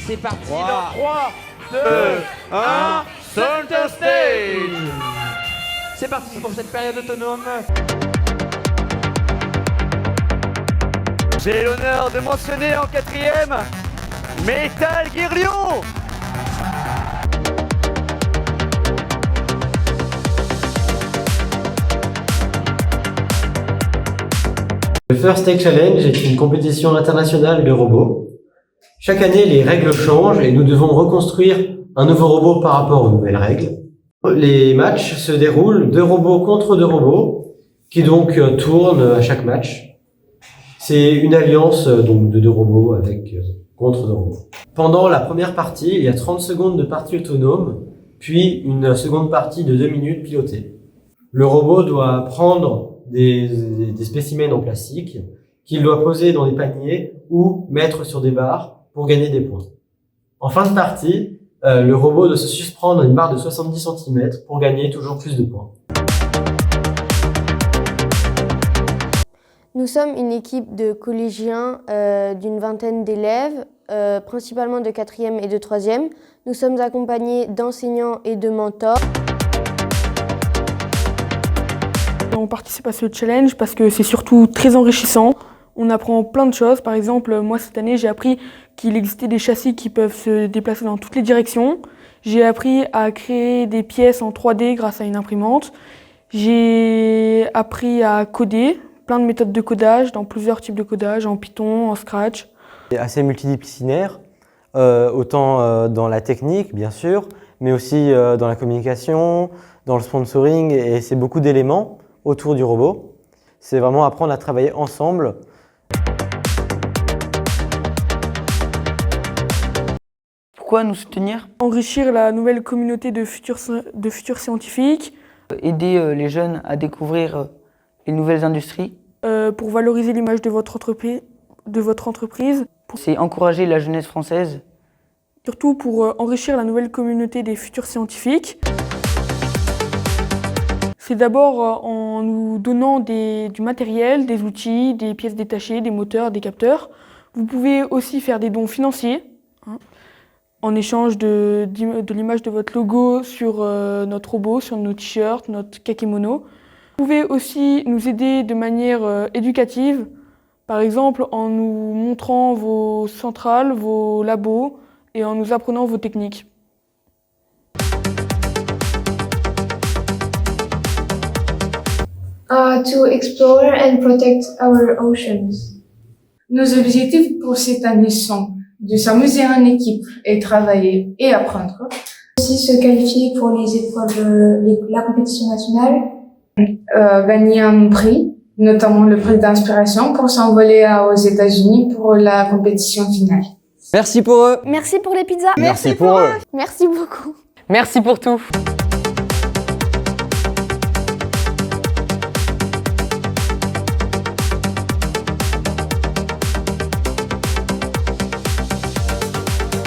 c'est parti 3, dans 3, 2, 1, Center Stage. C'est parti pour cette période autonome. J'ai l'honneur de mentionner en 4e Metal Gear Lyon. Le First Take Challenge est une compétition internationale de robots. Chaque année, les règles changent et nous devons reconstruire un nouveau robot par rapport aux nouvelles règles. Les matchs se déroulent 2 robots contre 2 robots qui donc tournent à chaque match. C'est une alliance donc de 2 robots contre 2 robots. Pendant la première partie, il y a 30 secondes de partie autonome, puis une seconde partie de 2 minutes pilotée. Le robot doit prendre des spécimens en plastique qu'il doit poser dans des paniers ou mettre sur des barres pour gagner des points. En fin de partie, le robot doit se suspendre à une barre de 70 cm pour gagner toujours plus de points. Nous sommes une équipe de collégiens d'une vingtaine d'élèves, principalement de 4e et de 3e. Nous sommes accompagnés d'enseignants et de mentors. On participe à ce challenge parce que c'est surtout très enrichissant. On apprend plein de choses. Par exemple, moi cette année, j'ai appris qu'il existait des châssis qui peuvent se déplacer dans toutes les directions. J'ai appris à créer des pièces en 3D grâce à une imprimante. J'ai appris à coder, plein de méthodes de codage, dans plusieurs types de codage, en Python, en Scratch. C'est assez multidisciplinaire, autant dans la technique, bien sûr, mais aussi dans la communication, dans le sponsoring, et c'est beaucoup d'éléments autour du robot. C'est vraiment apprendre à travailler ensemble. Pourquoi nous soutenir? Enrichir la nouvelle communauté de futurs scientifiques. Aider les jeunes à découvrir les nouvelles industries. Pour valoriser l'image de votre entreprise. C'est encourager la jeunesse française. Surtout pour enrichir la nouvelle communauté des futurs scientifiques. C'est d'abord en nous donnant du matériel, des outils, des pièces détachées, des moteurs, des capteurs. Vous pouvez aussi faire des dons financiers en échange de l'image de votre logo sur notre robot, sur nos t-shirts, notre kakémono. Vous pouvez aussi nous aider de manière éducative, par exemple en nous montrant vos centrales, vos labos et en nous apprenant vos techniques. To explore and protect our oceans. Nos objectifs pour cette année sont de s'amuser en équipe et travailler et apprendre. Aussi se qualifier pour les épreuves, la compétition nationale. Gagner un prix, notamment le prix d'inspiration pour s'envoler aux États-Unis pour la compétition finale. Merci pour eux. Merci pour les pizzas. Merci pour eux. Merci beaucoup. Merci pour tout.